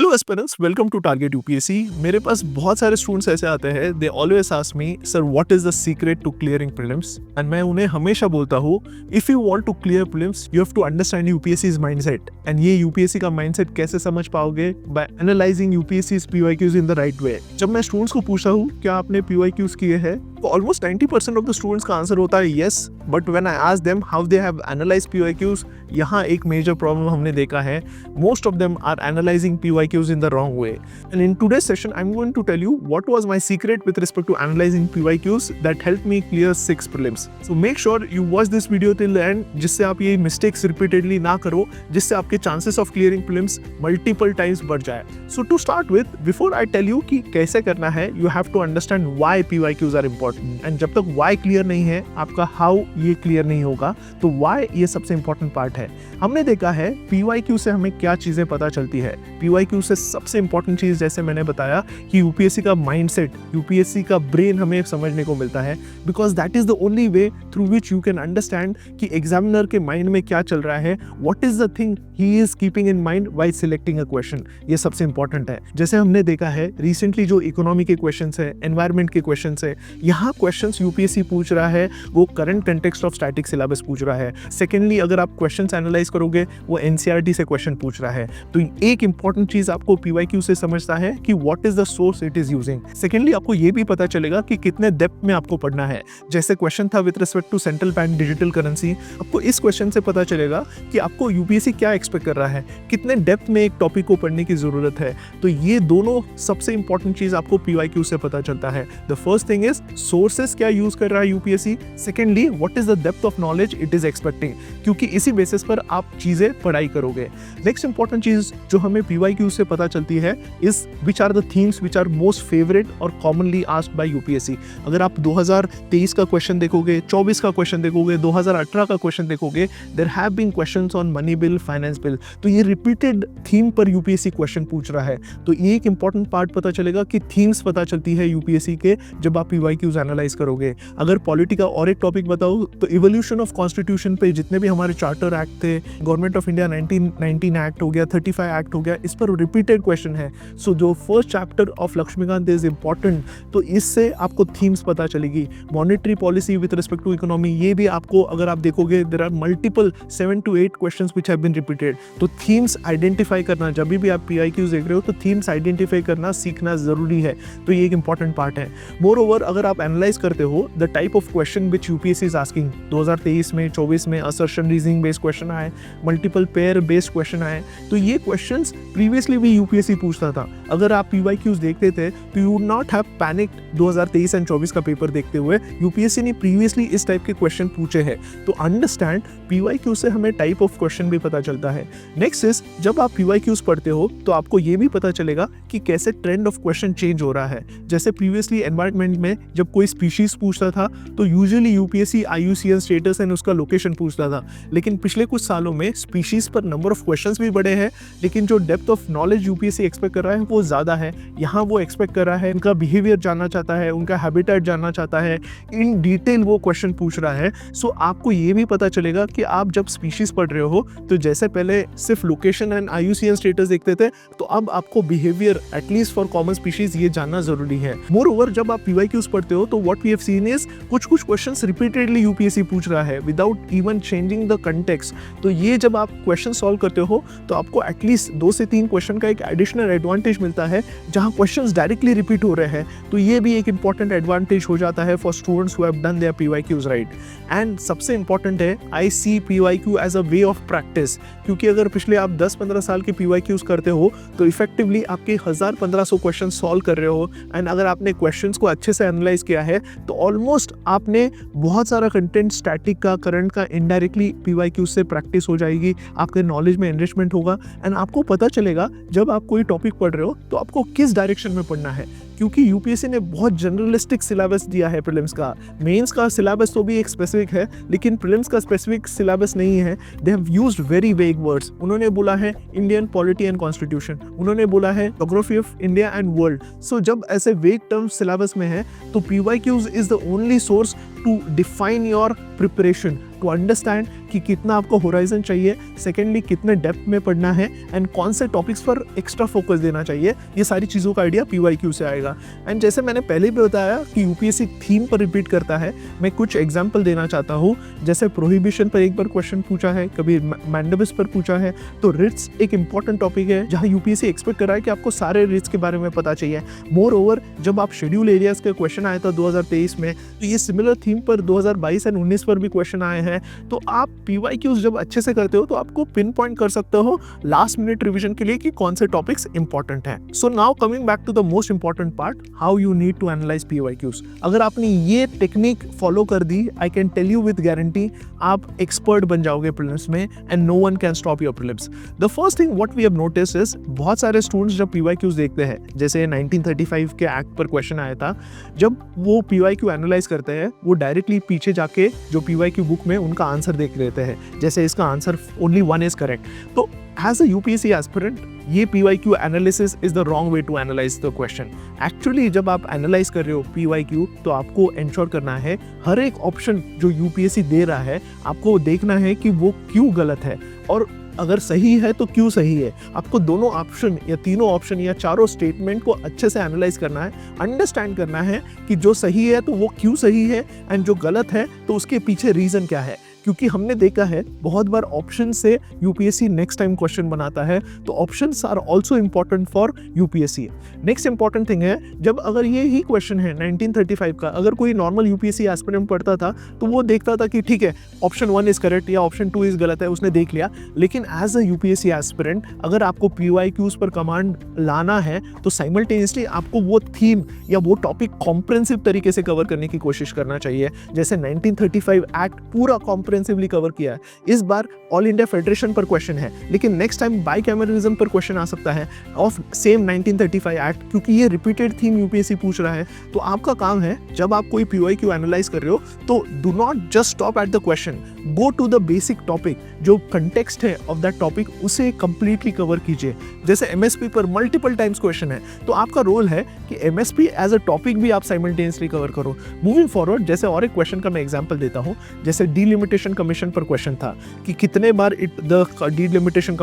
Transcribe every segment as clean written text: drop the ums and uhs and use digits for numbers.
Hello aspirants, welcome to target UPSC. मेरे पास बहुत सारे स्टूडेंट्स ऐसे आते हैं, they always ask me sir what is the secret to clearing prelims. And मैं उन्हें हमेशा बोलता हूँ if you want to clear prelims you have to understand UPSC's mindset. And ये यूपीएससी का माइंडसेट कैसे समझ पाओगे? By analysing UPSC's PYQs in the right way. जब मैं स्टूडेंट्स को पूछता हूँ क्या आपने पीवाईक्यूज किए हैं, तो ऑलमोस्ट 90% ऑफ द स्टूडेंट्स का आंसर होता है yes. But when I ask them how they have analysed PYQs, यहाँ एक मेजर प्रॉब्लम हमने देखा है। Most of them are analysing PYQs in the wrong way. And in today's session, I'm going to tell you what was my secret with respect to analyzing PYQs that helped me clear 6 prelims. So make sure you watch this video till the end, जिससे आप ये mistakes repeatedly ना करो, जिससे आपके chances of clearing prelims multiple times बढ़ जाए. So to start with, before I tell you कि कैसे करना है, you have to understand why PYQs are important. And जब तक why clear नहीं है, आपका how ये clear नहीं होगा, तो why ये सबसे important part है। हमने देखा है PYQ से हमें क्या चीजें पता चलती है। PYQ से सबसे इंपॉर्टेंट चीज, जैसे मैंने बताया कि यूपीएससी का माइंडसेट, यूपीएससी का ब्रेन हमें समझने को मिलता है, because that is the only way through which you can understand कि एग्जामिनर के माइंड में क्या चल रहा है, what is the thing he is keeping in mind while selecting a question. ये सबसे इंपॉर्टेंट है। जैसे हमने देखा है रिसेंटली जो इकोनॉमी के क्वेश्चन है, एनवायरमेंट के क्वेश्चन है, यहाँ क्वेश्चन यूपीएससी पूछ रहा है वो current context of static syllabus पूछ रहा है। सेकेंडली अगर आप क्वेश्चन एनालाइज करोगे वो एनसीईआरटी से क्वेश्चन पूछ रहा है। तो एक इंपॉर्टेंट चीज आपको पीवाईक्यू से समझता है कि what is the source it is using. Secondly आपको ये भी पता चलेगा कि कितने डेप्थ में आपको पढ़ना है। जैसे क्वेश्चन था with respect to central bank digital currency, आपको इस क्वेश्चन से पता चलेगा कि आपको यूपीएससी क्या एक्सपेक्ट कर रहा है, कितने डेप्थ में एक टॉपिक को पढ़ने की जरूरत है। तो ये दोनों सबसे इंपॉर्टेंट चीज आपको पीवाईक्यू से पता चलता है। The first thing is sources क्या यूज कर रहा है UPSC, secondly what is the depth of knowledge it is expecting, क्योंकि इसी बेसिस पर आप चीजें पढ़ाई करोगे। नेक्स्ट इंपॉर्टेंट चीज जो हमें पीवाईक्यू से पता चलती है is which are the themes which are most favourite और कॉमनली आस्क्ड बाय यूपीएससी। अगर आप 2023 का क्वेश्चन देखोगे, 24 का क्वेश्चन देखोगे, 2018 का क्वेश्चन देखोगे, there have been questions on money bill, finance bill. तो ये रिपीटेड थीम पर यूपीएससी क्वेश्चन पूछ रहा है। तो ये एक इंपॉर्टेंट पार्ट पता चलेगा कि थीम्स पता चलती है यूपीएससी के जब आप पीवाईक्यूज एनालाइज करोगे। अगर पॉलिटी का और एक टॉपिक बताओ तो इवोल्यूशन ऑफ कॉन्स्टिट्यूशन पे जितने भी हमारे चार्टर एक्ट थे, गवर्नमेंट ऑफ इंडिया 1919 एक्ट हो गया, 35 एक्ट हो गया, इस पर रिपीटेड क्वेश्चन है। सो जो first chapter of Laxmikanth is important, तो इससे आपको थीम्स पता चलेगी। Monetary policy with respect to economy, ये भी आपको अगर आप देखोगे there are multiple 7 to 8 questions which have been repeated. तो थीम्स आइडेंटिफाई करना, जब भी आप पीआईक्यूज देख रहे हो तो थीम्स आइडेंटिफाई करना सीखना जरूरी है। तो ये एक इंपॉर्टेंट पार्ट है। मोर ओवर अगर आप एनालाइज करते हो the type of question which UPSC is asking, 2023 में 24 में असर्शन रीजनिंग बेस्ड क्वेश्चन आए, मल्टीपल पेयर बेस्ड क्वेश्चन आए। तो ये क्वेश्चंस प्रीवियसली भी यूपीएससी पूछता था। अगर आप पीवाईक्यूज देखते थे तो you would not have panicked 2023 and 24 का पेपर देखते हुए। यूपीएससी ने प्रीवियसली इस टाइप के क्वेश्चन पूछे हैं। तो अंडरस्टैंड पीवाईक्यू से हमें टाइप ऑफ क्वेश्चन भी पता चलता है। नेक्स्ट इज जब आप पीवाईक्यूज पढ़ते हो तो आपको ये भी पता चलेगा कि कैसे ट्रेंड ऑफ क्वेश्चन चेंज हो रहा है। जैसे प्रीवियसली एनवायरनमेंट में जब कोई स्पीशीज पूछता था तो usually UPSC IUCN status and उसका लोकेशन पूछता था, लेकिन पिछले कुछ सालों में स्पीशीज पर नंबर ऑफ क्वेश्चंस भी बढ़े हैं, लेकिन जो depth of knowledge UPSC expect कर रहा है वो ज्यादा है। यहाँ वो एक्सपेक्ट कर रहा है उनका बिहेवियर जानना चाहता है, उनका हैबिटेट जानना चाहता है, इन डिटेल वो क्वेश्चन पूछ रहा है। सो आपको ये भी पता चलेगा कि आप जब स्पीशीज पढ़ रहे हो तो जैसे पहले सिर्फ लोकेशन एंड IUCN स्टेटस देखते थे, तो अब आपको behaviour at least for common species ये जानना जरूरी है। मोर ओवर जब आप पीवाईक्यूज पढ़ते हो तो what we have seen is कुछ क्वेश्चंस रिपीटेडली यूपीएससी पूछ रहा है without even changing the context. तो ये जब आप क्वेश्चन सॉल्व करते हो तो आपको एटलीस्ट 2 से 3 क्वेश्चन का एक एडिशनल एडवांटेज मिलता है जहां क्वेश्चंस डायरेक्टली रिपीट हो रहे हैं। तो ये भी एक इंपॉर्टेंट एडवांटेज हो जाता है for students who have done their PYQs right. And सबसे इंपॉर्टेंट है I see PYQ as a way of practice, क्योंकि अगर पिछले आप 10-15 साल के पीवाईक्यूज करते हो तो इफेक्टिवली आपके 1000-1500 क्वेश्चन सॉल्व कर रहे हो। एंड अगर आपने क्वेश्चंस को अच्छे से एनालाइज किया है तो ऑलमोस्ट आपने बहुत सारा कंटेंट स्टैटिक का, करंट का इनडायरेक्टली पीवाईक्यूज से प्रैक्टिस हो जाएगी, आपके नॉलेज में एनरिचमेंट होगा। एंड आपको पता चलेगा जब आप कोई टॉपिक पढ़ रहे हो तो आपको किस डायरेक्शन में पढ़ना है, क्योंकि यूपीएससी ने बहुत जनरलिस्टिक सिलेबस दिया है प्रीलिम्स का। मेंस का सिलेबस तो भी एक स्पेसिफिक है, लेकिन प्रीलिम्स का स्पेसिफिक सिलेबस नहीं है। They have used very vague words. उन्होंने बोला है इंडियन पॉलिटी एंड कॉन्स्टिट्यूशन, उन्होंने बोला है geography of India and world. So जब ऐसे वेग टर्म्स सिलेबस में है तो PYQs is the only source to define your preparation, to understand कि कितना आपको होराइजन चाहिए, सेकेंडली कितने डेप्थ में पढ़ना है एंड कौन से टॉपिक्स पर एक्स्ट्रा फोकस देना चाहिए, ये सारी चीज़ों का आइडिया PYQ से आएगा। एंड जैसे मैंने पहले भी बताया कि यूपीएससी थीम पर रिपीट करता है, मैं कुछ एग्जाम्पल देना चाहता हूँ। जैसे प्रोहिबिशन पर एक बार क्वेश्चन पूछा है, कभी मैंडेबिस पर पूछा है। तो रिट्स एक इंपॉर्टेंट टॉपिक है जहाँ यूपीएससी एक्सपेक्ट कर रहा है कि आपको सारे रिट्स के बारे में पता चाहिए। मोर ओवर जब आप शेड्यूल एरियाज का क्वेश्चन आया था 2023 में, तो ये सिमिलर थीम पर 2022 एंड 19 पर भी क्वेश्चन आए हैं। तो आप PYQs जब अच्छे से करते हो तो आपको पिन पॉइंट कर सकते हो लास्ट मिनट रिविजन के लिए कि कौन से टॉपिक्स इंपॉर्टेंट हैं। So now coming back to the most important part, how you need to analyse PYQs। अगर आपने ये टेक्निक फॉलो कर दी, I can tell you with guarantee आप एक्सपर्ट बन जाओगे प्रीलिम्स में and no one can stop your prelims. The first thing what we have notice is, बहुत सारे स्टूडेंट्स जब PYQs देखते हैं, जैसे 1935 के एक्ट पर क्वेश्चन आया था, जब वो PYQ एनालाइज करते हैं वो डायरेक्टली पीछे जाके जो PYQ बुक में उनका आंसर देख लेते हैं, जैसे इसका answer only one is correct. तो एज अ यूपीएससी एस्पिरेंट ये PYQ analysis is the wrong way to analyse the question. Actually जब आप एनालाइज कर रहे हो PYQ तो आपको इंश्योर करना है हर एक ऑप्शन जो यूपीएससी दे रहा है आपको देखना है कि वो क्यों गलत है, और अगर सही है तो क्यों सही है। आपको दोनों ऑप्शन या तीनों ऑप्शन या चारों स्टेटमेंट को अच्छे से एनालाइज करना है, अंडरस्टैंड करना है कि जो सही है तो वो क्यों सही है एंड जो गलत है तो उसके पीछे रीजन क्या है। क्योंकि हमने देखा है बहुत बार ऑप्शन से यूपीएससी नेक्स्ट टाइम क्वेश्चन बनाता है, तो options are also important for UPSC. Next important thing है, जब अगर ये ही क्वेश्चन है 1935 का, अगर कोई नॉर्मल यूपीएससी एस्पिरेंट पढ़ता था तो वो देखता था कि ठीक है ऑप्शन 1 इज करेक्ट या ऑप्शन 2 इज गलत है, उसने देख लिया। लेकिन एज अ यूपीएससी एस्पिरेंट अगर आपको PYQs पर कमांड लाना है तो साइमल्टेनियसली आपको वो थीम या वो टॉपिक कॉम्प्रिहेंसिव तरीके से कवर करने की कोशिश करना चाहिए। जैसे 1935 एक्ट पूरा कॉम्प्रिहेंसिवली कवर किया है, इस बार ऑल इंडिया फेडरेशन पर क्वेश्चन है, लेकिन नेक्स्ट टाइम बाइकैमरलिज्म पर क्वेश्चन आ सकता है ऑफ सेम 1935 एक्ट, क्योंकि ये रिपीटेड थीम यूपीएससी पूछ रहा है। तो आपका काम है जब आप कोई PYQ एनालाइज कर रहे हो तो do not just stop at the question, go to the basic topic, जो कंटेक्स्ट है ऑफ दैट टॉपिक उसे कंप्लीटली कवर कीजिए। जैसे MSP पर मल्टीपल टाइम्स क्वेश्चन है तो आपका रोल है कि MSP एज अ टॉपिक भी आप साइमल्टेनियसली कवर करो। मूविंग फॉरवर्ड, जैसे और एक क्वेश्चन का मैं एग्जांपल देता हूँ, जैसे डिलिमिटेशन कमीशन पर क्वेश्चन था कि कितने बार the delimitation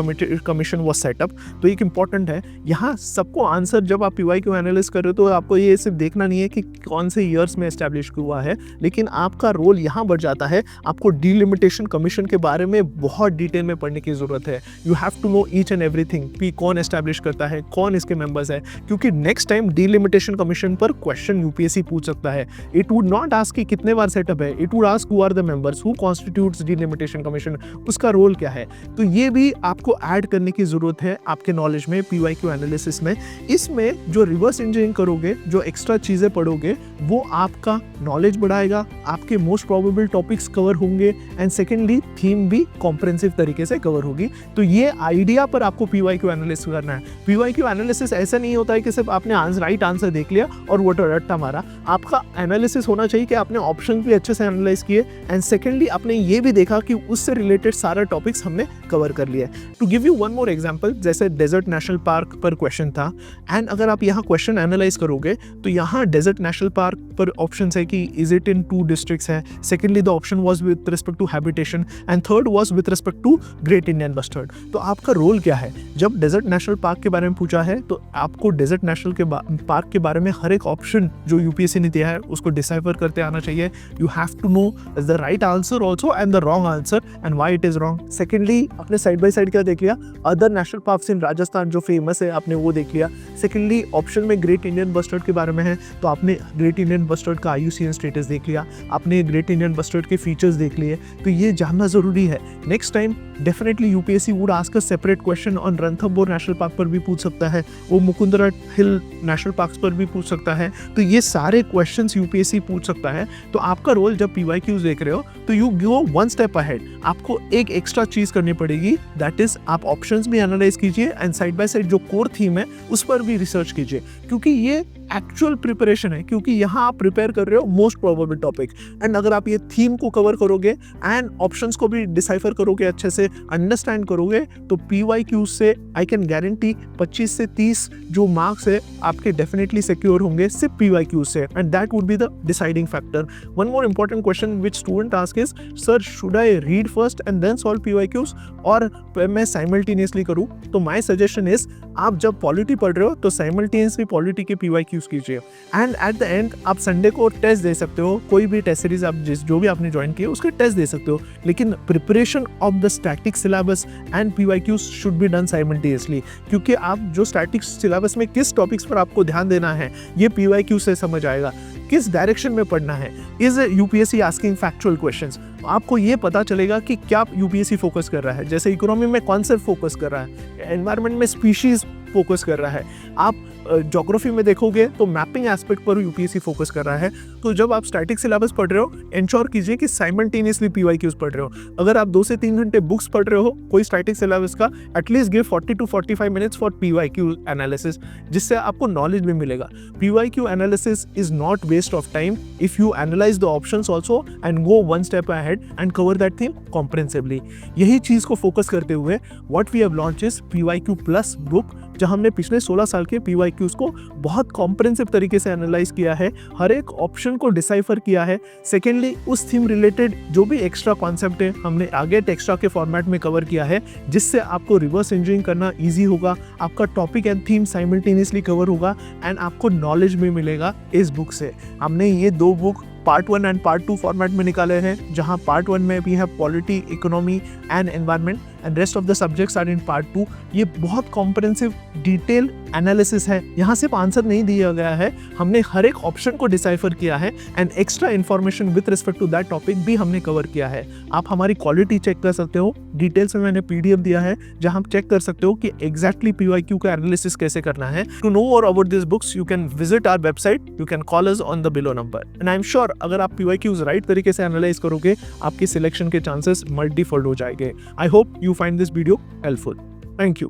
commission was set up. तो एक इंपॉर्टेंट है यहाँ सबको आंसर, जब आप PYQ एनालिसिस कर रहे हो तो आपको ये सिर्फ देखना नहीं है कि कौन से ईयर्स में एस्टैब्लिश हुआ है, लेकिन आपका रोल यहाँ बढ़ जाता है, आपको डिलिमिटेशन कमीशन के बारे में बहुत डिटेल में पढ़ने की जरूरत है। You have to know each and everything कि कौन एस्टैब्लिश करता है, कौन इसके मेंबर्स है, क्योंकि नेक्स्ट टाइम डिलिमिटेशन कमीशन पर क्वेश्चन यूपीएससी पूछ सकता है। इट वुड नॉट आस्क कि कितने बार सेटअप है, it would ask who are the members, who constitutes delimitation commission, उसका रोल क्या है। तो ये भी आपको ऐड करने की जरूरत है आपके नॉलेज में PYQ एनालिसिस में। इसमें जो रिवर्स इंजीनियरिंग करोगे, जो एक्स्ट्रा चीजें पढ़ोगे, वो आपका नॉलेज बढ़ाएगा, आपके मोस्ट प्रोबेबल टॉपिक्स कवर होंगे एंड सेकेंडली थीम भी कॉम्प्रिहेंसिव तरीके से कवर होगी। तो ये आइडिया पर आपको PYQ एनालिसिस करना है। PYQ एनालिसिस ऐसा नहीं होता है कि सिर्फ आपने राइट आंसर देख लिया और वो रट्टा मारा। आपका एनालिसिस होना चाहिए कि आपने ऑप्शन भी अच्छे से एनालाइज किए एंड सेकेंडली आपने ये भी देखा कि उससे रिलेटेड सारा टॉपिक्स हमने कवर कर लिया। To give you one more example, जैसे डेजर्ट नेशनल पार्क पर क्वेश्चन था एंड अगर आप यहाँ क्वेश्चन एनालाइज करोगे तो यहाँ डेजर्ट नेशनल पार्क पर ऑप्शन है कि इज इट इन 2 डिस्ट्रिक्ट्स है, secondly the option was with respect to habitation and third was with respect to great Indian bustard. तो आपका रोल क्या है, जब डेजर्ट नेशनल पार्क के बारे में पूछा है तो आपको डेजर्ट नेशनल के पार्क के बारे में हर एक ऑप्शन जो यूपीएससी ने दिया है उसको डिसाइफर करते आना चाहिए। You have to know the right answer also and the wrong answer and why it is wrong. Secondly आपने साइड बाय साइड क्या देख लिया, other national parks in Rajasthan जो फेमस है आपने वो देख लिया। सेकेंडली ऑप्शन में ग्रेट इंडियन बस्टर्ड के बारे में है तो आपने ग्रेट इंडियन बस्टर्ड का IUCN स्टेटस देख लिया, आपने ग्रेट इंडियन बस्टर्ड के फीचर्स देख लिए। तो ये जानना जरूरी है। Next time definitely UPSC would ask a separate question on Ranthambore national park पर भी पूछ सकता है, वो मुकुंदरा हिल नेशनल पार्क पर भी पूछ सकता है। तो ये सारे क्वेश्चंस यूपीएससी पूछ सकता है। तो आपका रोल जब PYQs देख रहे हो तो you go one step ahead, आपको एक एक्स्ट्रा चीज करनी पड़ेगी, दैट इज आप ऑप्शंस भी एनालाइज कीजिए एंड साइड बाय साइड जो कोर थीम है उस पर भी रिसर्च कीजिए, क्योंकि ये एक्चुअल प्रिपरेशन है, क्योंकि यहाँ आप प्रिपेयर कर रहे हो मोस्ट प्रोबेबल टॉपिक। एंड अगर आप ये थीम को कवर करोगे एंड ऑप्शंस को भी डिसाइफर करोगे, अच्छे से अंडरस्टैंड करोगे, तो PYQ से आई कैन गारंटी 25 से 30 जो मार्क्स है आपके डेफिनेटली सिक्योर होंगे सिर्फ PYQ से, and that would be the deciding factor. One more important question which student ask is, sir should I read first and then solve PYQs और मैं simultaneously करूँ? तो माय सजेशन इज, आप जब polity पढ़ रहे हो तो साइमल्टेनियसली पॉलिटी के PYQs कीजिए, एंड एट द एंड आप संडे को टेस्ट दे सकते हो, कोई भी टेस्ट सीरीज आप जो भी आपने ज्वाइन किया उसके टेस्ट दे सकते हो, लेकिन preparation of the static syllabus and PYQs should be done simultaneously, क्योंकि आप जो स्टैटिक सिलेबस में किस टॉपिक्स पर आपको ध्यान देना है ये PYQ से समझ आएगा, किस डायरेक्शन में पढ़ना है। Is UPSC asking factual questions, आपको ये पता चलेगा कि क्या UPSC फोकस कर रहा है। जैसे इकोनॉमी में कॉन्सेप्ट फोकस कर रहा है, एनवायरनमेंट में स्पीशीज फोकस कर रहा है, आप ज्योग्राफी में देखोगे तो मैपिंग एस्पेक्ट पर UPSC फोकस कर रहा है। तो जब आप स्टैटिक सिलेबस पढ़ रहे हो, इंश्योर कीजिए कि साइमल्टेनियसली PYQs पढ़ रहे हो। अगर आप 2 से 3 घंटे बुक्स पढ़ रहे हो कोई स्टैटिक सिलेबस का, at least give 40 to 45 minutes for PYQ analysis, जिससे आपको नॉलेज भी मिलेगा। PYQ analysis is not waste of time if you analyse the options also and go one step ahead and cover that theme comprehensively. यही चीज को focus करते हुए what we have launch is PYQ plus book, जहां हमने पिछले 16 साल के PYQs को बहुत कॉम्प्रिहेंसिव तरीके से एनालाइज किया है, हर एक ऑप्शन को डिसाइफर किया है। सेकेंडली, उस थीम रिलेटेड जो भी एक्स्ट्रा कॉन्सेप्ट है हमने आगे टेक्स्ट्रा के फॉर्मेट में कवर किया है, जिससे आपको रिवर्स इंजीनियरिंग करना ईजी होगा, आपका topic and theme simultaneously cover होगा एंड आपको नॉलेज भी मिलेगा इस बुक से। हमने ये 2 book part 1 and part 2 format में निकाले हैं, जहां पार्ट 1 में भी है polity, economy and environment, and rest of the subjects are in part 2। ये बहुत कॉम्प्रिहेंसिव डिटेल एनालिसिस है, यहाँ सिर्फ आंसर नहीं दिया गया है, हमने हर एक ऑप्शन को डिसाइफर किया है and extra information with respect to that topic भी हमने कवर किया है। आप हमारी क्वालिटी चेक कर सकते हो, डिटेल्स में मैंने PDF दिया है जहां आप चेक कर सकते हो कि एग्जैक्टली PYQ का एनालिसिस कैसे करना है। To know more about this books you can visit our website, you can call us on the below number, and I am sure अगर आप PYQs राइट तरीके से एनालाइज करोगे आपकी सिलेक्शन के चांसेस मल्टीफोल्ड हो जाएंगे। I hope you find this video helpful. Thank you.